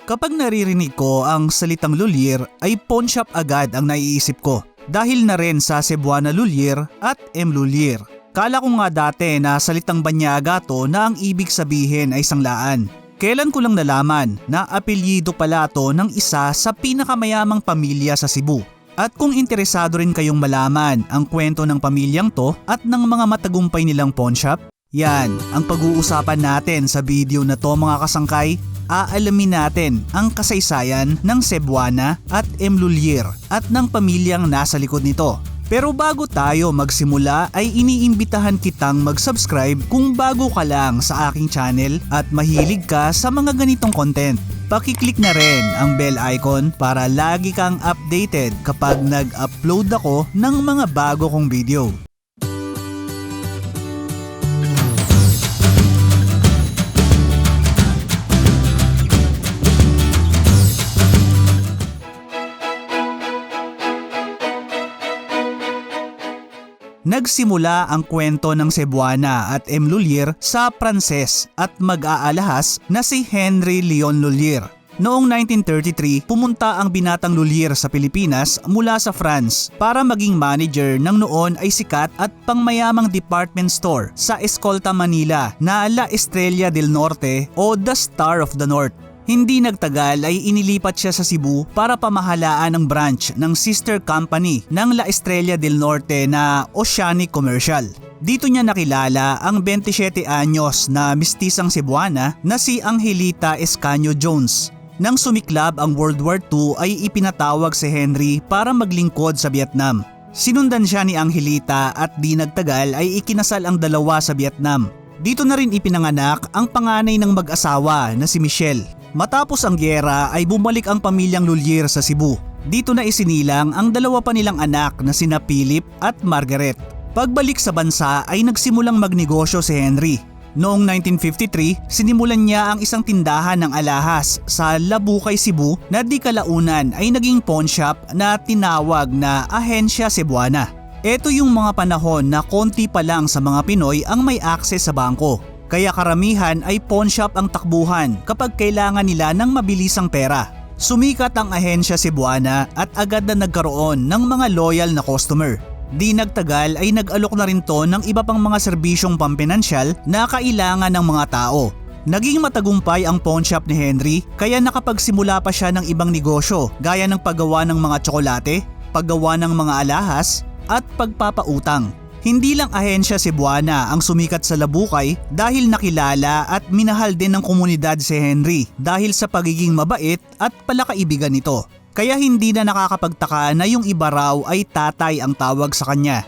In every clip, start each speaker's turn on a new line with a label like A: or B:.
A: Kapag naririnig ko ang salitang Lulier ay pawn shop agad ang naiisip ko dahil na rin sa Cebuana Lulier at M. Lulier. Kala ko nga dati na salitang Banyaga to na ang ibig sabihin ay sanglaan. Kailan ko lang nalaman na apelyido pala to ng isa sa pinakamayamang pamilya sa Cebu. At kung interesado rin kayong malaman ang kwento ng pamilyang to at ng mga matagumpay nilang pawn shop, yan ang pag-uusapan natin sa video na to mga kasangkay. Aalamin natin ang kasaysayan ng Cebuana at M. Lulier at ng pamilyang nasa likod nito. Pero bago tayo magsimula ay iniimbitahan kitang mag-subscribe kung bago ka lang sa aking channel at mahilig ka sa mga ganitong content. Pakiclick na rin ang bell icon para lagi kang updated kapag nag-upload ako ng mga bago kong video. Nagsimula ang kwento ng Cebuana at M. Lulier sa Pranses at mag-aalahas na si Henry Leon Lulier. Noong 1933, pumunta ang binatang Lulier sa Pilipinas mula sa France para maging manager ng noon ay sikat at pangmayamang department store sa Escolta, Manila na La Estrella del Norte o The Star of the North. Hindi nagtagal ay inilipat siya sa Cebu para pamahalaan ng branch ng sister company ng La Estrella del Norte na Oceanic Commercial. Dito niya nakilala ang 27 anyos na mistisang Cebuana na si Angelita Escaño Jones. Nang sumiklab ang World War II ay ipinatawag si Henry para maglingkod sa Vietnam. Sinundan siya ni Angelita at di nagtagal ay ikinasal ang dalawa sa Vietnam. Dito na rin ipinanganak ang panganay ng mag-asawa na si Michelle. Matapos ang gyera ay bumalik ang pamilyang Lulier sa Cebu. Dito na isinilang ang dalawa pa nilang anak na sina Philip at Margaret. Pagbalik sa bansa ay nagsimulang magnegosyo si Henry. Noong 1953, sinimulan niya ang isang tindahan ng alahas sa Labukay, Cebu na di kalaunan ay naging pawn shop na tinawag na Ahensya Cebuana. Ito yung mga panahon na konti pa lang sa mga Pinoy ang may access sa bangko. Kaya karamihan ay pawn shop ang takbuhan kapag kailangan nila ng mabilisang pera. Sumikat ang Ahensya Cebuana at agad na nagkaroon ng mga loyal na customer. Di nagtagal ay nag-alok na rin to ng iba pang mga serbisyong pampinansyal na kailangan ng mga tao. Naging matagumpay ang pawn shop ni Henry kaya nakapagsimula pa siya ng ibang negosyo gaya ng paggawa ng mga tsokolate, paggawa ng mga alahas at pagpapautang. Hindi lang Ahensya Cebuana ang sumikat sa Labukay dahil nakilala at minahal din ng komunidad si Henry dahil sa pagiging mabait at palakaibigan nito. Kaya hindi na nakakapagtaka na yung iba raw ay tatay ang tawag sa kanya.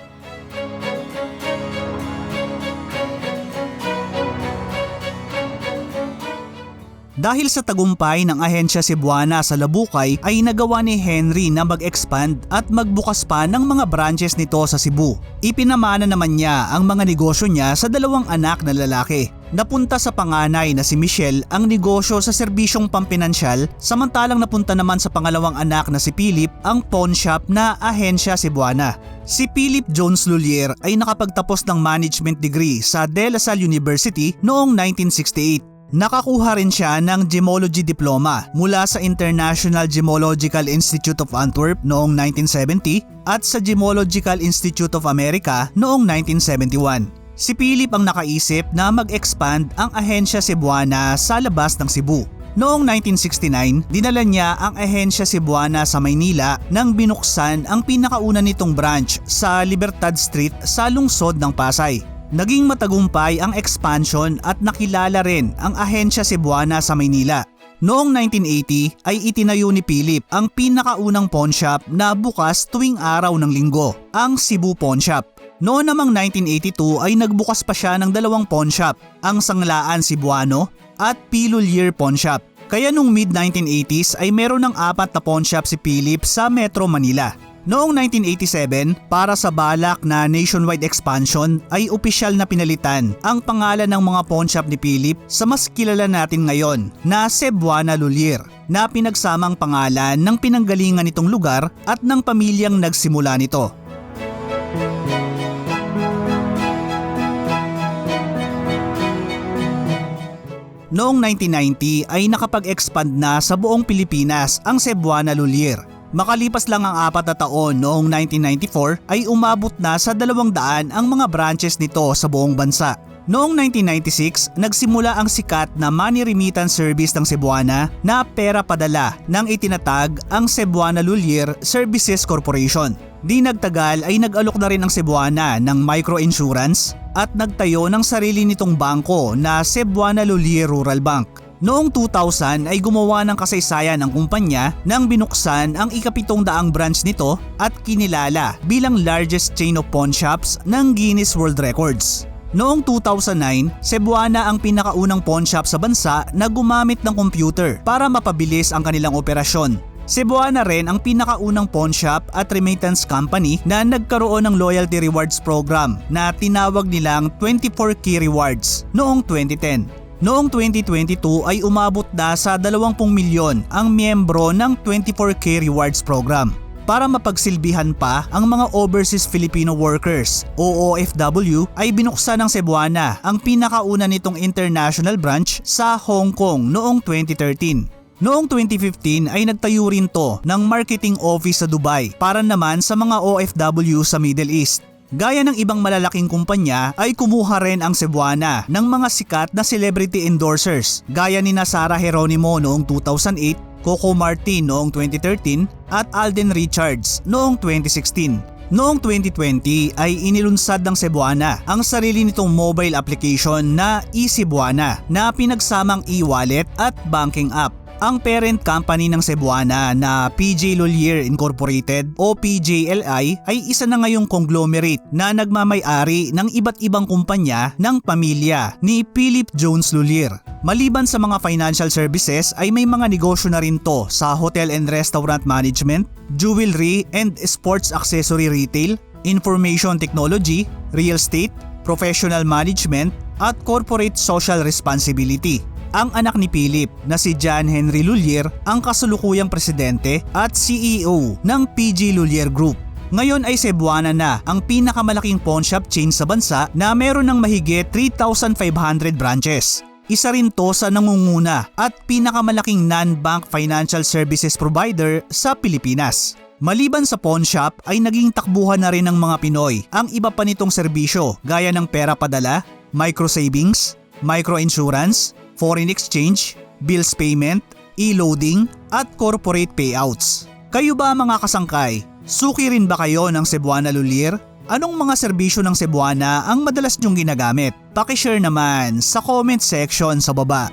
A: Dahil sa tagumpay ng Ahensya Cebuana sa Labukay ay nagawa ni Henry na mag-expand at magbukas pa ng mga branches nito sa Cebu. Ipinamana naman niya ang mga negosyo niya sa dalawang anak na lalaki. Napunta sa panganay na si Michelle ang negosyo sa serbisyong pampinansyal samantalang napunta naman sa pangalawang anak na si Philip ang pawn shop na Ahensya Cebuana. Si Philip Jones Lulier ay nakapagtapos ng management degree sa De La Salle University noong 1968. Nakakuha rin siya ng Gemology Diploma mula sa International Gemological Institute of Antwerp noong 1970 at sa Gemological Institute of America noong 1971. Si Philip ang nakaisip na mag-expand ang Ahensya Cebuana sa labas ng Cebu. Noong 1969, dinala niya ang Ahensya Cebuana sa Maynila nang binuksan ang pinakauna nitong branch sa Libertad Street sa lungsod ng Pasay. Naging matagumpay ang expansion at nakilala rin ang Ahensya Cebuana sa Maynila. Noong 1980 ay itinayo ni Philip ang pinakaunang pawn shop na bukas tuwing araw ng linggo, ang Cebu Pawn Shop. Noong namang 1982 ay nagbukas pa siya ng dalawang pawn shop, ang Sanglaan Cebuano at P. Lulier Pawn Shop. Kaya nung mid-1980s ay meron ng 4 na pawn shop si Philip sa Metro Manila. Noong 1987, para sa balak na nationwide expansion ay opisyal na pinalitan ang pangalan ng mga pawn shop ni Philip sa mas kilala natin ngayon na Cebuana Lulier na pinagsamang pangalan ng pinanggalingan nitong lugar at ng pamilyang nagsimula nito. Noong 1990 ay nakapag-expand na sa buong Pilipinas ang Cebuana Lulier. Makalipas lang ang 4 na taon noong 1994 ay umabot na sa 200 ang mga branches nito sa buong bansa. Noong 1996, nagsimula ang sikat na money remittance service ng Cebuana na pera padala nang itinatag ang Cebuana Lulier Services Corporation. Di nagtagal ay nag-alok na rin ang Cebuana ng microinsurance at nagtayo ng sarili nitong bangko na Cebuana Lulier Rural Bank. Noong 2000 ay gumawa ng kasaysayan ang kumpanya nang binuksan ang ika-700 branch nito at kinilala bilang largest chain of pawn shops ng Guinness World Records. Noong 2009, Cebuana ang pinakaunang pawn shop sa bansa na gumamit ng computer para mapabilis ang kanilang operasyon. Cebuana rin ang pinakaunang pawn shop at remittance company na nagkaroon ng loyalty rewards program na tinawag nilang 24 Key Rewards noong 2010. Noong 2022 ay umabot na sa 20 milyon ang miyembro ng 24K Rewards Program. Para mapagsilbihan pa ang mga overseas Filipino workers o OFW ay binuksan ng Cebuana ang pinakauna nitong international branch sa Hong Kong noong 2013. Noong 2015 ay nagtayo rin to ng marketing office sa Dubai para naman sa mga OFW sa Middle East. Gaya ng ibang malalaking kumpanya ay kumuha rin ang Cebuana ng mga sikat na celebrity endorsers gaya ni Sara Geronimo noong 2008, Coco Martin noong 2013 at Alden Richards noong 2016. Noong 2020 ay inilunsad ng Cebuana ang sarili nitong mobile application na eCebuana na pinagsamang e-wallet at banking app. Ang parent company ng Cebuana na PJ Lulier Incorporated o PJLI ay isa na ngayong conglomerate na nagmamay-ari ng iba't ibang kumpanya ng pamilya ni Philip Jones Lulier. Maliban sa mga financial services ay may mga negosyo na rin to sa hotel and restaurant management, jewelry and sports accessory retail, information technology, real estate, professional management at corporate social responsibility. Ang anak ni Philip na si John Henry Lulier ang kasalukuyang presidente at CEO ng PG Lulier Group. Ngayon ay Cebuana na ang pinakamalaking pawn shop chain sa bansa na meron ng mahigit 3,500 branches. Isa rin to sa nangunguna at pinakamalaking non-bank financial services provider sa Pilipinas. Maliban sa pawn shop ay naging takbuhan na rin ng mga Pinoy ang iba pa nitong serbisyo gaya ng pera padala, micro savings, micro insurance, foreign exchange, bills payment, e-loading at corporate payouts. Kayo ba mga kasangkay? Suki rin ba kayo ng Cebuana Lulier? Anong mga serbisyo ng Cebuana ang madalas niyong ginagamit? Paki-share naman sa comment section sa baba.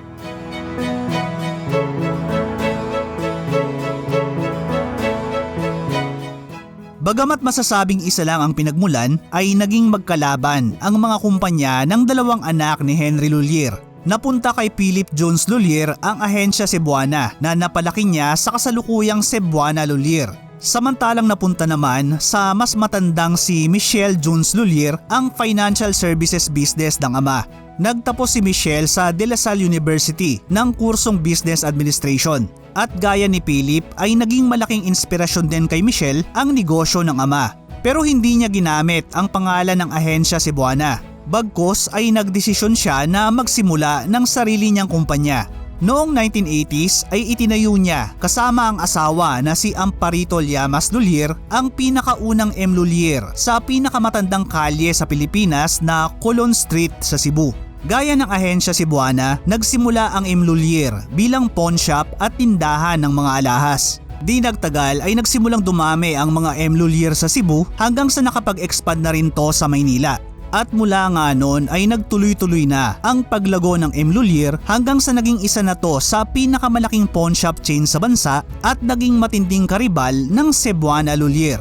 A: Bagamat masasabing isa lang ang pinagmulan, ay naging magkalaban ang mga kumpanya ng dalawang anak ni Henry Lulier. Napunta kay Philip Jones Lulier ang ahensya Cebuana na napalaki niya sa kasalukuyang Cebuana Lulier. Samantalang napunta naman sa mas matandang si Michelle Jones Lulier ang financial services business ng ama. Nagtapos si Michelle sa De La Salle University ng kursong Business Administration. At gaya ni Philip ay naging malaking inspirasyon din kay Michelle ang negosyo ng ama. Pero hindi niya ginamit ang pangalan ng ahensya Cebuana. Bagkus ay nagdesisyon siya na magsimula ng sarili niyang kumpanya. Noong 1980s ay itinayo niya kasama ang asawa na si Amparito Llamas Lulier ang pinakaunang M. Lulier sa pinakamatandang kalye sa Pilipinas na Colon Street sa Cebu. Gaya ng ahensya Cebuana, nagsimula ang M. Lulier bilang pawn shop at tindahan ng mga alahas. Di nagtagal ay nagsimulang dumami ang mga M. Lulier sa Cebu hanggang sa nakapag-expand na rin to sa Maynila. At mula nga noon ay nagtuloy-tuloy na ang paglago ng M. Lulier hanggang sa naging isa na to sa pinakamalaking pawn shop chain sa bansa at naging matinding karibal ng Cebuana Lulier.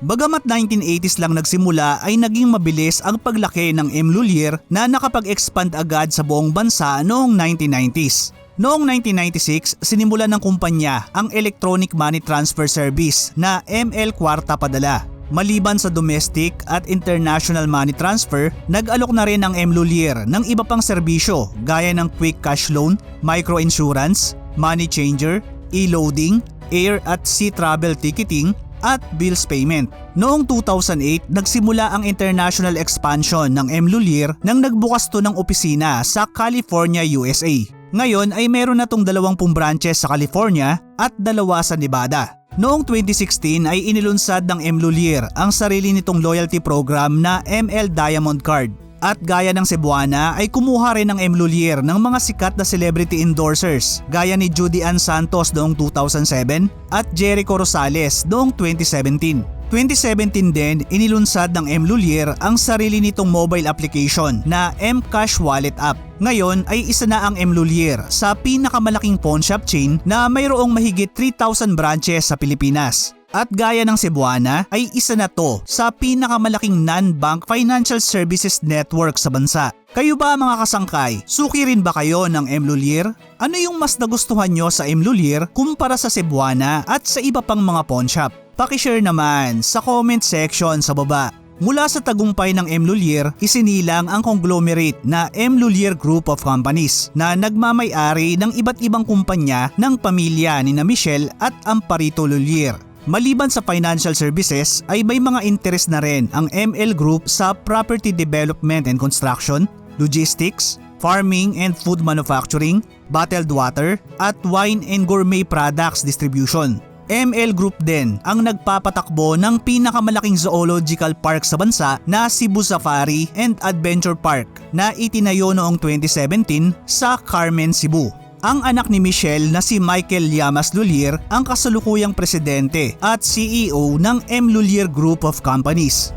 A: Bagamat 1980s lang nagsimula ay naging mabilis ang paglaki ng M. Lulier na nakapag-expand agad sa buong bansa noong 1990s. Noong 1996, sinimulan ng kumpanya ang electronic money transfer service na ML Kwarta Padala. Maliban sa domestic at international money transfer, nag-alok na rin ang M. Lulier ng iba pang serbisyo gaya ng quick cash loan, micro insurance, money changer, e-loading, air at sea travel ticketing at bills payment. Noong 2008, nagsimula ang international expansion ng M. Lulier nang nagbukas to ng opisina sa California, USA. Ngayon ay meron na tong 20 branches sa California at 2 sa Nevada. Noong 2016 ay inilunsad ng M. Lulier ang sarili nitong loyalty program na ML Diamond Card. At gaya ng Cebuana ay kumuha rin ng M. Lulier ng mga sikat na celebrity endorsers gaya ni Judy Ann Santos noong 2007 at Jericho Rosales noong 2017. 2017 din inilunsad ng M. Lulier ang sarili nitong mobile application na M-Cash Wallet app. Ngayon ay isa na ang M. Lulier sa pinakamalaking pawn shop chain na mayroong mahigit 3,000 branches sa Pilipinas. At gaya ng Cebuana ay isa na to sa pinakamalaking non-bank financial services network sa bansa. Kayo ba mga kasangkay? Suki rin ba kayo ng M. Lulier? Ano yung mas nagustuhan nyo sa M. Lulier kumpara sa Cebuana at sa iba pang mga pawn shop? Pakishare naman sa comment section sa baba. Mula sa tagumpay ng M. Lulier, isinilang ang conglomerate na M. Lulier Group of Companies na nagmamay-ari ng iba't ibang kumpanya ng pamilya ni Michelle at Amparito Lulier. Maliban sa financial services ay may mga interest na rin ang ML Group sa property development and construction, logistics, farming and food manufacturing, bottled water, at wine and gourmet products distribution. ML Group din ang nagpapatakbo ng pinakamalaking zoological park sa bansa na Cebu Safari and Adventure Park na itinayo noong 2017 sa Carmen, Cebu. Ang anak ni Michelle na si Michael Llamas Lulier ang kasalukuyang presidente at CEO ng M. Lulier Group of Companies.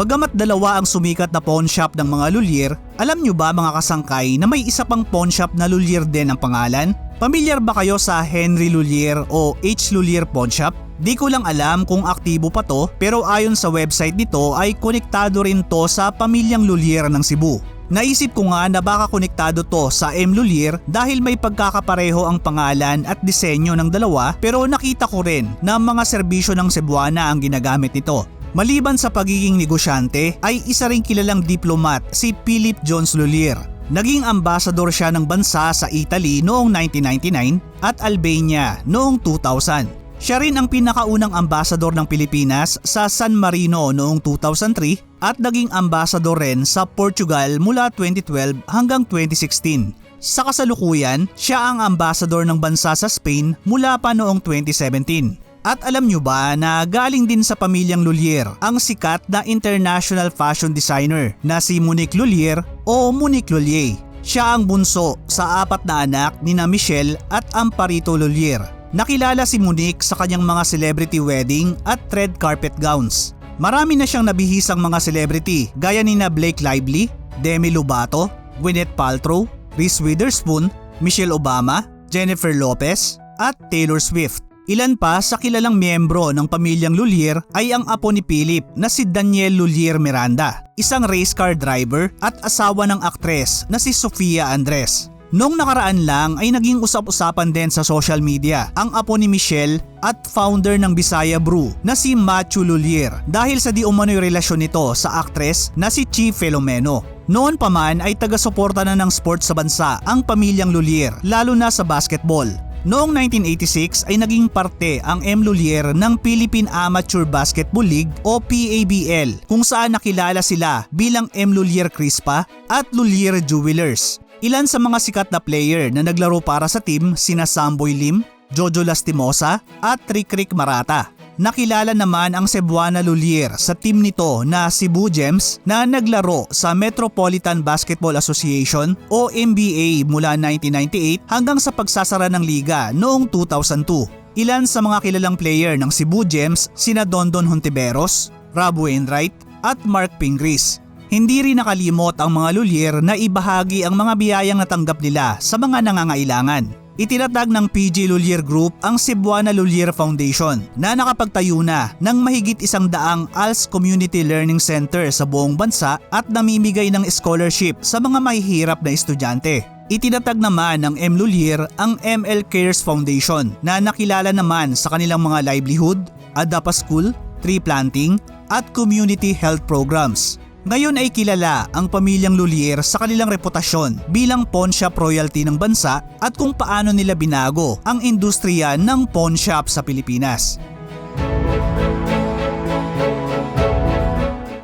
A: Bagamat dalawa ang sumikat na pawn shop ng mga Lulier, alam nyo ba mga kasangkay na may isa pang pawn shop na Lulier din ang pangalan? Pamilyar ba kayo sa Henry Lulier o H. Lulier Pawn Shop? Di ko lang alam kung aktibo pa to pero ayon sa website nito ay konektado rin to sa pamilyang Lulier ng Cebu. Naisip ko nga na baka konektado to sa M. Lulier dahil may pagkakapareho ang pangalan at disenyo ng dalawa pero nakita ko rin na mga serbisyo ng Cebuana ang ginagamit nito. Maliban sa pagiging negosyante ay isa ring kilalang diplomat si Philip Jones Lulier. Naging ambasador siya ng bansa sa Italy noong 1999 at Albania noong 2000. Siya rin ang pinakaunang ambasador ng Pilipinas sa San Marino noong 2003 at naging ambasador rin sa Portugal mula 2012 hanggang 2016. Sa kasalukuyan, siya ang ambasador ng bansa sa Spain mula pa noong 2017. At alam nyo ba na galing din sa pamilyang Lulier ang sikat na international fashion designer na si Monique Lulier o Monique Lhuillier. Siya ang bunso sa 4 na anak ni Michelle at Amparito Lulier. Nakilala si Monique sa kanyang mga celebrity wedding at red carpet gowns. Marami na siyang nabihisang mga celebrity gaya ni Blake Lively, Demi Lovato, Gwyneth Paltrow, Reese Witherspoon, Michelle Obama, Jennifer Lopez at Taylor Swift. Ilan pa sa kilalang miyembro ng pamilyang Lulier ay ang apo ni Philip na si Daniel Lulier Miranda, isang race car driver at asawa ng aktres na si Sofia Andres. Noong nakaraan lang ay naging usap-usapan din sa social media ang apo ni Michelle at founder ng Bisaya Brew na si Matthew Lulier dahil sa di umano'y relasyon nito sa aktres na si Chi Filomeno. Noon pa man ay taga-suporta na ng sports sa bansa ang pamilyang Lulier lalo na sa basketball. Noong 1986 ay naging parte ang M. Lulier ng Philippine Amateur Basketball League o PABL kung saan nakilala sila bilang M. Lulier Crispa at Lulier Jewelers. Ilan sa mga sikat na player na naglaro para sa team sina Samboy Lim, Jojo Lastimosa at Rick Marata. Nakilala naman ang Cebuana Lulier sa team nito na Cebu Gems na naglaro sa Metropolitan Basketball Association o NBA mula 1998 hanggang sa pagsasara ng liga noong 2002. Ilan sa mga kilalang player ng Cebu Gems sina Dondon Hontiveros, Rob Wainwright at Mark Pingris. Hindi rin nakalimot ang mga Lulier na ibahagi ang mga biyayang natanggap nila sa mga nangangailangan. Itinatag ng PG Lulier Group ang Cebuana Lulier Foundation na nakapagtayo na ng mahigit 100 ALS Community Learning Center sa buong bansa at namimigay ng scholarship sa mga mahihirap na estudyante. Itinatag naman ng M. Lulier ang ML Cares Foundation na nakilala naman sa kanilang mga livelihood, Adapa School, tree planting at community health programs. Ngayon ay kilala ang pamilyang Lhuillier sa kanilang reputasyon bilang pawn shop royalty ng bansa at kung paano nila binago ang industriya ng pawn shop sa Pilipinas.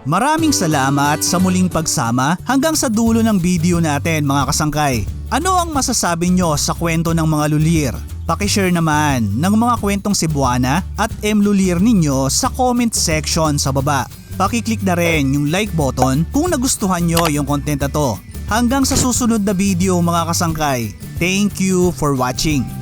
A: Maraming salamat sa muling pagsama hanggang sa dulo ng video natin mga kasangkay. Ano ang masasabi nyo sa kwento ng mga Lhuillier? Pakishare naman ng mga kwentong Cebuana at M. Lhuillier ninyo sa comment section sa baba. Pakiclick na rin yung like button kung nagustuhan nyo yung content na to. Hanggang sa susunod na video mga kasangkay. Thank you for watching.